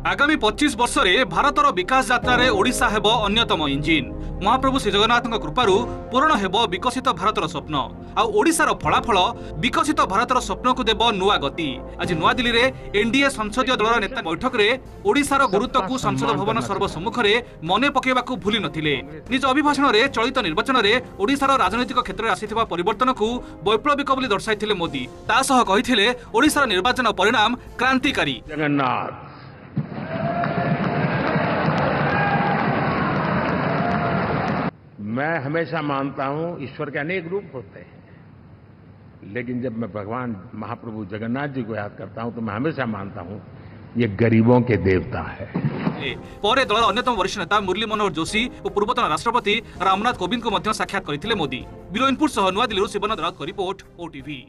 आगामी 25 वर्ष रे भारतर विकास यात्रा रे ओडिशा हेबो अन्यतम इंजिन। महाप्रभु श्री जगन्नाथ कृपारू पूर्ण हेबो विकसित भारतर स्वप्न। आ ओडिशार फलाफल विकसित भारतर स्वप्न को देव नुआ गति। आज नुआ दिल्ली रे एनडीए संसदीय दल नेता बैठक रे ओडिशार गुरुत्व को संसद भवन सर्वसम्मुख रे मने पकेबाकू भूली नथिले। निज अभिभाषण रे चलित निर्वाचन रे ओडिशार राजनैतिक क्षेत्र रे आसीथिबा परिवर्तन को वैप्लविक बोली दर्शाइथिले मोदी। ता सह कहिथिले ओडिशार निर्वाचन परिणाम क्रांतिकारी। जगन्नाथ मैं हमेशा मानता हूं ईश्वर के अनेक रूप होते हैं, लेकिन जब मैं भगवान महाप्रभु जगन्नाथ जी को याद करता हूं तो मैं हमेशा मानता हूं ये गरीबों के देवता है। पर दल अन्यतम वरिष्ठ नेता मुरली मनोहर जोशी और पूर्वतन राष्ट्रपति रामनाथ कोविंद को साक्षात करथिले मोदी। ब्यूरो इनपुट सह नुआ दिल्ली शिवनाथ राउत को रिपोर्ट ओटीवी।